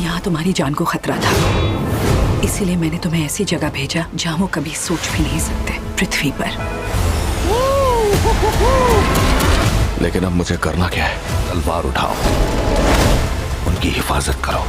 यहाँ तुम्हारी जान को खतरा था, इसीलिए मैंने तुम्हें ऐसी जगह भेजा जहाँ वो कभी सोच भी नहीं सकते, पृथ्वी पर। लेकिन अब मुझे करना क्या है? तलवार उठाओ, उनकी हिफाजत करो।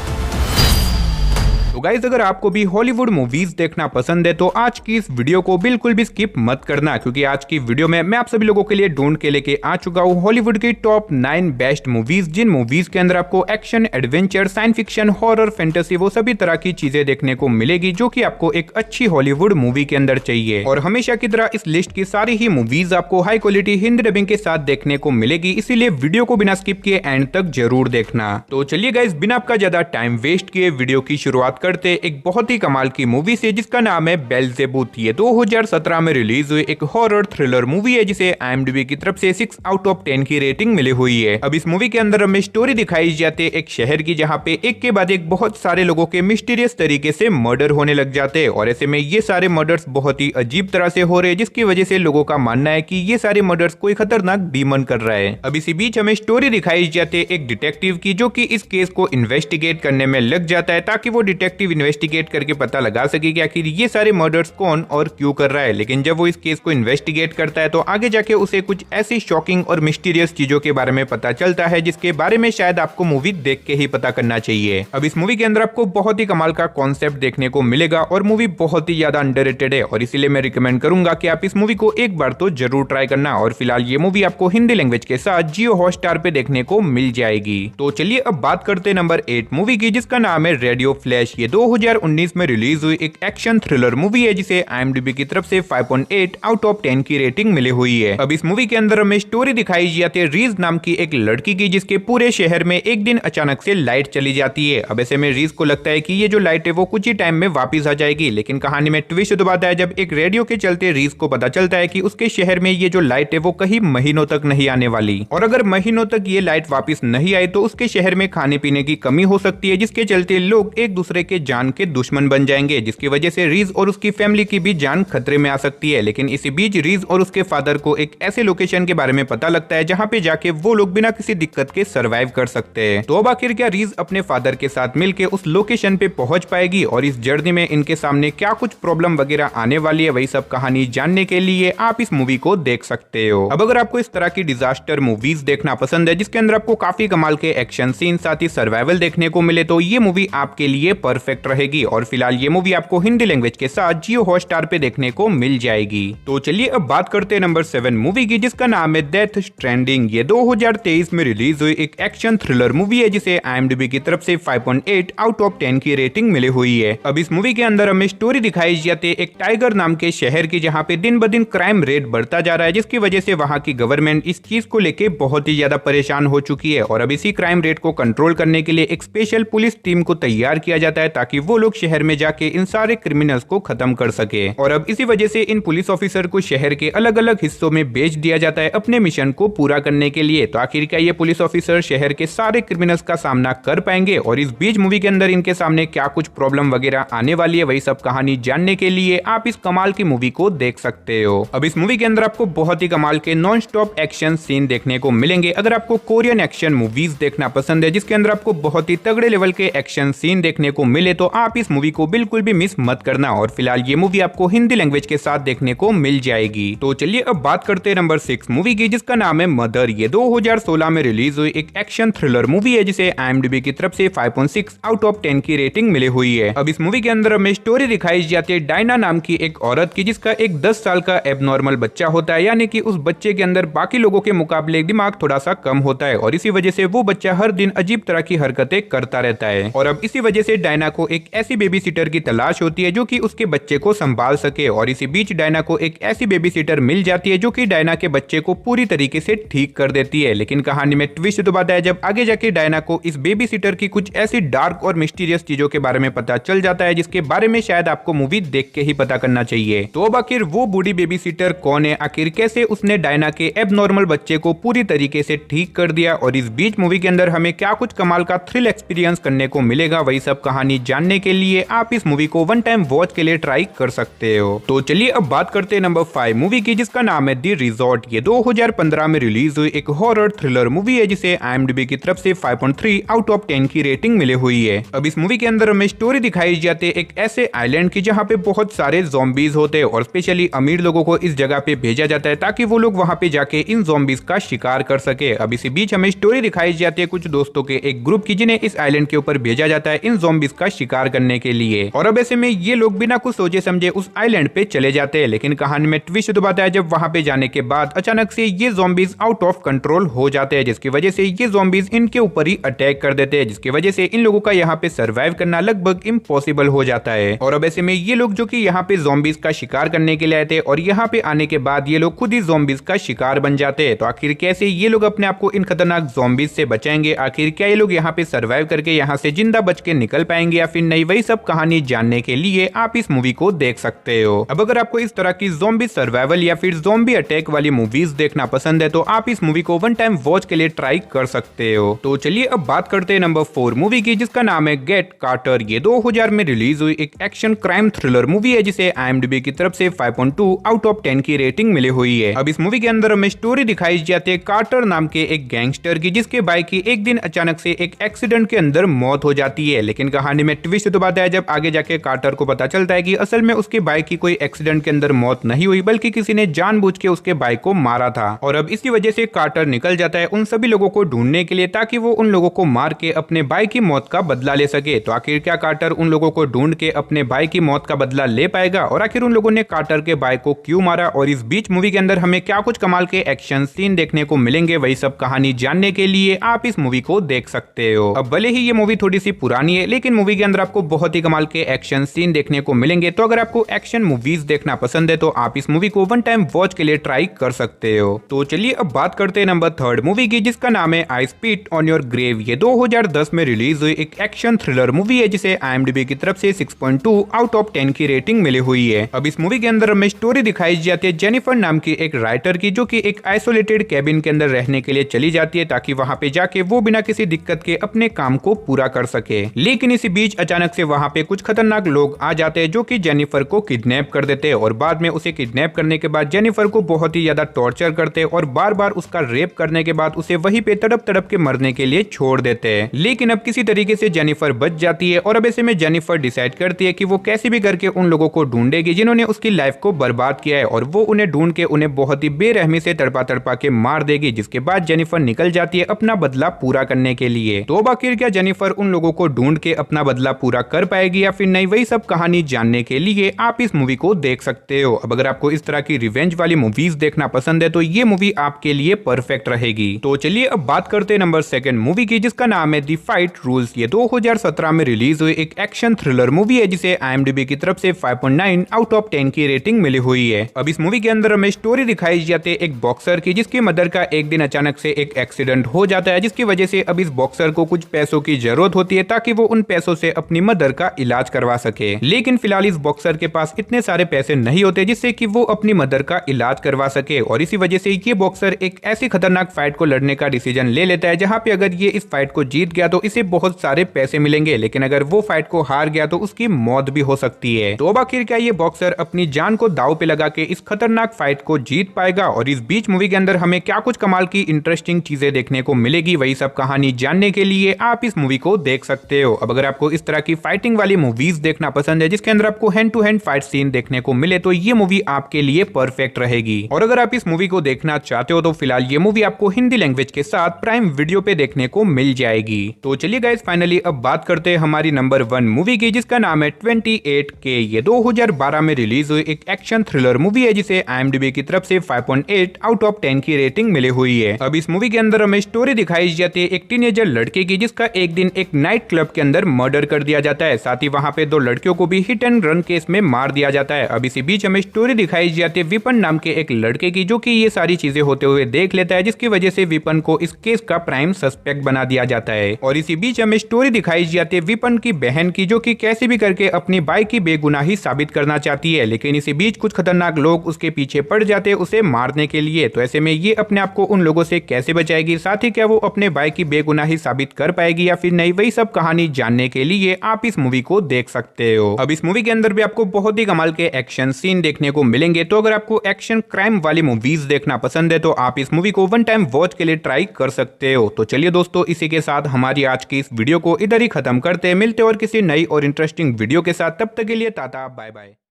तो गाइज, अगर आपको भी हॉलीवुड मूवीज देखना पसंद है तो आज की इस वीडियो को बिल्कुल भी स्किप मत करना, क्योंकि आज की वीडियो में मैं आप सभी लोगों के लिए ढूंढ के लेके आ चुका हूँ हॉलीवुड की टॉप 9 बेस्ट मूवीज, जिन मूवीज के अंदर आपको action, adventure, science fiction, horror, fantasy, वो सभी तरह की चीजें देखने को मिलेगी जो कि आपको एक अच्छी हॉलीवुड मूवी के अंदर चाहिए। और हमेशा की तरह इस लिस्ट की सारी ही मूवीज आपको हाई क्वालिटी हिंदी डबिंग के साथ देखने को मिलेगी, इसीलिए वीडियो को बिना स्किप किए एंड तक जरूर देखना। तो चलिए गाइज, बिना आपका ज्यादा टाइम वेस्ट किए वीडियो की शुरुआत करते एक बहुत ही कमाल की मूवी से, जिसका नाम है बेल्ज़ेबूथ। ये 2017 में रिलीज हुई एक हॉरर थ्रिलर मूवी है, जिसे IMDb की तरफ से 6 आउट ऑफ 10 की रेटिंग मिली हुई है। अब इस मूवी के अंदर हमें स्टोरी दिखाई जाती है एक शहर की, जहाँ पे एक के बाद एक बहुत सारे लोगों के मिस्टीरियस तरीके से मर्डर होने लग जाते हैं, और ऐसे में ये सारे मर्डर्स बहुत ही अजीब तरह से हो रहे हैं, जिसकी वजह से लोगों का मानना है कि ये सारे मर्डर्स कोई खतरनाक डीमन कर रहा है। अब इसी बीच हमें स्टोरी दिखाई जाती है एक डिटेक्टिव की, जो कि इस केस को इन्वेस्टिगेट करने में लग जाता है, ताकि वो डिटेक्टिव इन्वेस्टिगेट करके पता लगा सके कि आखिर ये सारे मर्डर्स कौन और क्यों कर रहा है। लेकिन जब वो इस केस को इन्वेस्टिगेट करता है तो आगे जाके उसे कुछ ऐसी शॉकिंग और मिस्टीरियस चीजों के बारे में पता चलता है, जिसके बारे में शायद आपको मूवी देख के ही पता करना चाहिए। अब इस मूवी के अंदर आपको बहुत ही कमाल का कॉन्सेप्ट देखने को मिलेगा, और मूवी बहुत ही ज्यादा अंडररेटेड है, और इसीलिए मैं रिकमेंड करूंगा कि आप इस मूवी को एक बार तो जरूर ट्राई करना। और फिलहाल ये मूवी आपको हिंदी लैंग्वेज के साथ जियो हॉटस्टार पे देखने को मिल जाएगी। तो चलिए अब बात करते हैं नंबर 8 मूवी की, जिसका नाम है रेडियो फ्लैश। ये 2019 में रिलीज हुई एक एक्शन थ्रिलर मूवी है, जिसे IMDb की तरफ से 5.8 आउट ऑफ 10 की रेटिंग मिली हुई है। अब इस मूवी के अंदर हमें स्टोरी दिखाई जाती है रीज नाम की एक लड़की की, जिसके पूरे शहर में एक दिन अचानक से लाइट चली जाती है। अब ऐसे में रीज को लगता है कि ये जो लाइट है वो कुछ ही टाइम में वापस आ जाएगी, लेकिन कहानी में ट्विस्ट दबाता है जब एक रेडियो के चलते रीज को पता चलता है कि उसके शहर में ये जो लाइट है वो कहीं महीनों तक नहीं आने वाली, और अगर महीनों तक ये लाइट वापस नहीं आई तो उसके शहर में खाने पीने की कमी हो सकती है, जिसके चलते लोग एक दूसरे के जान के दुश्मन बन जाएंगे, जिसकी वजह से रीज और उसकी फैमिली की भी जान खतरे में आ सकती है। लेकिन इसी बीच रीज और उसके फादर को एक ऐसे लोकेशन के बारे में पता लगता है जहां पे जाके वो लोग बिना किसी दिक्कत के सरवाइव कर सकते हैं। तो अब आखिर क्या रीज अपने फादर के साथ मिलके उस लोकेशन पे पहुंच पाएगी, और इस जर्नी में इनके सामने क्या कुछ प्रॉब्लम वगैरह आने वाली है, वही सब कहानी जानने के लिए आप इस मूवी को देख सकते हो। अब अगर आपको इस तरह की डिजास्टर मूवीज देखना पसंद है, जिसके अंदर आपको काफी कमाल के एक्शन सीन साथ ही सर्वाइवल देखने को मिले, तो ये मूवी आपके लिए परफेक्ट रहेगी। और फिलहाल ये मूवी आपको हिंदी लैंग्वेज के साथ जियो हॉटस्टार पे देखने को मिल जाएगी। तो चलिए अब बात करते हैं नंबर 7 मूवी की, जिसका नाम है डेथ स्ट्रैंडिंग। ये 2023 में रिलीज हुई एक एक्शन थ्रिलर मूवी है, जिसे IMDb की तरफ से 5.8 आउट ऑफ 10 की रेटिंग मिली हुई है। अब इस मूवी के अंदर हमें स्टोरी दिखाई जाती है एक टाइगर नाम के शहर की, जहाँ पे दिन ब दिन क्राइम रेट बढ़ता जा रहा है, जिसकी वजह से वहाँ की गवर्नमेंट इस चीज को लेके बहुत ही ज्यादा परेशान हो चुकी है। और अब इसी क्राइम रेट को कंट्रोल करने के लिए एक स्पेशल पुलिस टीम को तैयार किया जाता है, ताकि वो लोग शहर में जाके इन सारे क्रिमिनल्स को खत्म कर सके। और अब इसी वजह से इन पुलिस ऑफिसर को शहर के अलग अलग हिस्सों में भेज दिया जाता है अपने मिशन को पूरा करने के लिए। तो आखिर क्या ये पुलिस ऑफिसर शहर के सारे क्रिमिनल्स का सामना कर पाएंगे, और इस बीच मूवी के अंदर इनके सामने क्या कुछ प्रॉब्लम वगैरह आने वाली है, वही सब कहानी जानने के लिए आप इस कमाल की मूवी को देख सकते हो। अब इस मूवी के अंदर आपको बहुत ही कमाल के नॉन स्टॉप एक्शन सीन देखने को मिलेंगे। अगर आपको कोरियन एक्शन मूवीज देखना पसंद है, जिसके अंदर आपको बहुत ही तगड़े लेवल के एक्शन सीन देखने को मिले, तो आप इस मूवी को बिल्कुल भी मिस मत करना। और फिलहाल ये मूवी आपको हिंदी लैंग्वेज के साथ देखने को मिल जाएगी। तो चलिए अब बात करते हैं नंबर 6 मूवी की, जिसका नाम है मदर। ये 2016 में रिलीज हुई एक एक्शन थ्रिलर मूवी है, जिसे IMDb की तरफ से 5.6 आउट ऑफ 10 की रेटिंग मिली हुई है। अब इस मूवी के अंदर हमें स्टोरी दिखाई जाती है डायना नाम की एक औरत की, जिसका एक 10 साल का एबनॉर्मल बच्चा होता है, यानी कि उस बच्चे के अंदर बाकी लोगों के मुकाबले दिमाग थोड़ा सा कम होता है, और इसी वजह से वो बच्चा हर दिन अजीब तरह की हरकतें करता रहता है। और अब इसी वजह से डायना को एक ऐसी बेबी सिटर की तलाश होती है जो कि उसके बच्चे को संभाल सके। और इसी बीच डायना को एक ऐसी बेबी सिटर मिल जाती है जो कि डायना के बच्चे को पूरी तरीके से ठीक कर देती है। लेकिन कहानी में ट्विस्ट तो आता है जब आगे जाके डायना को इस बेबी सिटर की कुछ ऐसी डार्क और मिस्टीरियस चीजों के बारे में पता चल जाता है, जिसके बारे में शायद आपको मूवी देख के ही पता करना चाहिए। तो अब आखिर वो बूढ़ी बेबी सिटर कौन है, आखिर कैसे उसने डायना के एबनॉर्मल बच्चे को पूरी तरीके से ठीक कर दिया, और इस बीच मूवी के अंदर हमें क्या कुछ कमाल का थ्रिल एक्सपीरियंस करने को मिलेगा, वही सब कहानी कहानी जानने के लिए आप इस मूवी को वन टाइम वॉच के लिए ट्राई कर सकते हो। तो चलिए अब बात करते हैं नंबर 5 मूवी की, जिसका नाम है द रिजॉर्ट। ये 2015 में रिलीज हुई एक हॉरर थ्रिलर मूवी है, जिसे IMDb की तरफ से 5.3 आउट ऑफ 10 की रेटिंग मिली हुई है। अब इस मूवी के अंदर हमें स्टोरी दिखाई जाती है एक ऐसे आइलैंड की जहाँ पे बहुत सारे ज़ॉम्बीज होते हैं और स्पेशली अमीर लोगों को इस जगह पे भेजा जाता है ताकि वो लोग वहाँ पे जाके इन ज़ॉम्बीज का शिकार कर सके। अब इसी बीच हमें स्टोरी दिखाई जाती है कुछ दोस्तों के एक ग्रुप की, जिन्हें इस आइलैंड के ऊपर भेजा जाता है इन ज़ॉम्बीज का शिकार करने के लिए। और अब ऐसे में ये लोग बिना कुछ सोचे समझे उस आइलैंड पे चले जाते हैं, लेकिन कहानी में ट्विस्ट तो आता है जब वहाँ पे जाने के बाद अचानक से ये ज़ॉम्बीज आउट ऑफ कंट्रोल हो जाते हैं, जिसकी वजह से ये ज़ॉम्बीज इनके ऊपर ही अटैक कर देते हैं, जिसकी वजह से इन लोगों का यहाँ पे सर्वाइव करना लगभग इम्पॉसिबल हो जाता है। और अब ऐसे में ये लोग जो कि यहाँ पे ज़ॉम्बीज का शिकार करने के लिए आए थे और यहाँ पे आने के बाद ये लोग खुद ही ज़ॉम्बीज का शिकार बन जाते हैं। तो आखिर कैसे ये लोग अपने आप को इन खतरनाक ज़ॉम्बीज से बचाएंगे, आखिर क्या ये लोग यहाँ पे सर्वाइव करके यहाँ से जिंदा बच के निकल पाएंगे या फिर नहीं, वही सब कहानी जानने के लिए आप इस मूवी को देख सकते हो। अब अगर आपको इस तरह की ज़ॉम्बी सर्वाइवल या फिर ज़ॉम्बी अटैक वाली मूवीज देखना पसंद है तो आप इस मूवी को वन टाइम वॉच के लिए ट्राई कर सकते हो। तो चलिए अब बात करते हैं नंबर 4 मूवी की, जिसका नाम है गेट कार्टर। ये 2000 में रिलीज हुई एक एक्शन क्राइम थ्रिलर मूवी है, जिसे IMDb की तरफ से 5.2 आउट ऑफ 10 की रेटिंग मिली हुई है। अब इस मूवी के अंदर हमें स्टोरी दिखाई जाती है कार्टर नाम के एक गैंगस्टर की, जिसके बाइक की एक दिन अचानक से एक एक्सीडेंट के अंदर मौत हो जाती है। लेकिन कहानी में ट्विस्ट तो आता है जब आगे जाके कार्टर को पता चलता है कि असल में उसके बाइक की कोई एक्सीडेंट के अंदर मौत नहीं हुई, बल्कि किसी ने जानबूझ के उसके बाइक को मारा था। और अब इसी वजह से कार्टर निकल जाता है उन सभी लोगों को ढूंढने के लिए ताकि वो उन लोगों को मार के अपने भाई की मौत का बदला ले सके। तो आखिर क्या कार्टर उन लोगों को ढूंढ के अपने भाई की मौत का बदला ले पाएगा, और आखिर उन लोगों ने कार्टर के भाई को क्यों मारा, और इस बीच मूवी के अंदर हमें क्या कुछ कमाल के एक्शन सीन देखने को मिलेंगे, वही सब कहानी जानने के लिए आप इस मूवी को देख सकते हो। अब भले ही ये मूवी थोड़ी सी पुरानी है, लेकिन मूवी के अंदर आपको बहुत ही कमाल के एक्शन सीन देखने को मिलेंगे। तो अगर आपको एक्शन मूवीज देखना पसंद है तो आप इस मूवी को वन टाइम वॉच के लिए ट्राई कर सकते हो। तो चलिए अब बात करते हैं नंबर 3 मूवी की, जिसका नाम है आई स्पीट ऑन योर ग्रेव। ये 2010 में रिलीज हुई एक एक्शन थ्रिलर मूवी है, जिसे IMDb की तरफ से 6.2 आउट ऑफ 10 की रेटिंग मिली हुई है। अब इस मूवी के अंदर हमें स्टोरी दिखाई जाती है जेनिफर नाम की एक राइटर की, जो कि एक आइसोलेटेड कैबिन के अंदर रहने के लिए चली जाती है ताकि वहां पे जाके वो बिना किसी दिक्कत के अपने काम को पूरा कर सके। लेकिन इसी बीच अचानक से वहां पे कुछ खतरनाक लोग आ जाते हैं जो कि जेनिफर को किडनैप कर देते हैं, और बाद में उसे किडनैप करने के बाद जेनिफर को बहुत ही ज्यादा टॉर्चर करते हैं और बार बार उसका रेप करने के बाद उसे वहीं पे तड़प तड़प के मरने के लिए छोड़ देते हैं। लेकिन अब किसी तरीके से जेनिफर बच जाती है, और अब ऐसे में जेनिफर डिसाइड करती है कि वो कैसे भी करके उन लोगों को ढूंढेगी जिन्होंने उसकी लाइफ को बर्बाद किया है, और वो उन्हें ढूंढ के उन्हें बहुत ही बेरहमी से तड़पा तड़पा के मार देगी, जिसके बाद जेनिफर निकल जाती है अपना बदला पूरा करने के लिए। तो आखिर क्या जेनिफर उन लोगों को ढूंढ के अपना बदला पूरा कर पाएगी या फिर नहीं, वही सब कहानी जानने के लिए आप इस मूवी को देख सकते हो। अब अगर आपको इस तरह की रिवेंज वाली मूवीज देखना पसंद है तो ये मूवी आपके लिए परफेक्ट रहेगी। तो चलिए अब बात करते हैं नंबर 2 मूवी की, जिसका नाम है द फाइट रूल्स। ये 2017 में रिलीज हुई एक एक्शन थ्रिलर मूवी है, जिसे IMDb की तरफ से 5.9 आउट ऑफ 10 की रेटिंग मिली हुई है। अब इस मूवी के अंदर हमें स्टोरी दिखाई जाती है एक बॉक्सर की, जिसकी मदर का एक दिन अचानक से एक एक्सीडेंट हो जाता है, जिसकी वजह से अब इस बॉक्सर को कुछ पैसों की जरूरत होती है ताकि वो उन पैसों से अपनी मदर का इलाज करवा सके। लेकिन फिलहाल इस बॉक्सर के पास इतने सारे पैसे नहीं होते जिससे कि वो अपनी मदर का इलाज करवा सके, और इसी वजह से ये बॉक्सर एक ऐसी खतरनाक फाइट को लड़ने का डिसीजन ले लेता है जहां पे अगर ये इस फाइट को जीत गया तो इसे बहुत सारे पैसे मिलेंगे, लेकिन अगर वो फाइट को हार गया तो उसकी मौत भी हो सकती है। तो अब आखिर क्या ये बॉक्सर अपनी जान को दांव पे लगा के इस खतरनाक फाइट को जीत पाएगा, और इस बीच मूवी के अंदर हमें क्या कुछ कमाल की इंटरेस्टिंग चीजें देखने को मिलेगी, वही सब कहानी जानने के लिए आप इस मूवी को देख सकते हो। अब अगर आपको इस तरह की फाइटिंग वाली मूवीज देखना पसंद है जिसके अंदर आपको hand to hand fight scene देखने को मिले तो ये मूवी आपके लिए परफेक्ट रहेगी। और अगर आप इस मूवी को देखना चाहते हो तो फिलहाल ये मूवी आपको हिंदी लैंग्वेज के साथ प्राइम वीडियो पे देखने को मिल जाएगी। तो चलिए गाइस फाइनली अब बात करते हैं हमारी नंबर 1 मूवी की, जिसका नाम है 28K। ये 2012 में रिलीज हुई एक एक्शन थ्रिलर मूवी है, जिसे IMDb की तरफ से 5.8 आउट ऑफ 10 की रेटिंग मिली हुई है। अब इस मूवी के अंदर हमें स्टोरी दिखाई जाती है एक टीनेजर लड़के की, जिसका एक दिन एक नाइट क्लब के अंदर मर्डर कर दिया जाता है। साथ ही वहां पे 2 लड़कियों को भी हिट एंड रन केस में मार दिया जाता है। अब इसी बीच हमें स्टोरी दिखाई जाती है विपन नाम के एक लड़के की, जो कि ये सारी चीजें होते हुए देख लेता है, जिसकी वजह से विपन को इस केस का प्राइम सस्पेक्ट बना दिया जाता है। और इसी बीच हमें स्टोरी दिखाई जाती है विपन की बहन की, जो कि कैसे भी करके अपनी भाई की बेगुनाही साबित करना चाहती है, लेकिन इसी बीच कुछ खतरनाक लोग उसके पीछे पड़ जाते हैं उसे मारने के लिए। तो ऐसे में ये अपने आप को उन लोगों से कैसे बचाएगी, साथ ही क्या वो अपने भाई की बेगुनाही साबित कर पाएगी या फिर नहीं, वही सब कहानी जानने के के लिए आप इस मूवी को देख सकते हो। अब इस मूवी के अंदर भी आपको बहुत ही कमाल के एक्शन सीन देखने को मिलेंगे, तो अगर आपको एक्शन क्राइम वाली मूवीज देखना पसंद है तो आप इस मूवी को वन टाइम वॉच के लिए ट्राई कर सकते हो। तो चलिए दोस्तों, इसी के साथ हमारी आज की इस वीडियो को इधर ही खत्म करते हैं। मिलते और किसी नई और इंटरेस्टिंग वीडियो के साथ, तब तक के लिए टाटा बाय बाय।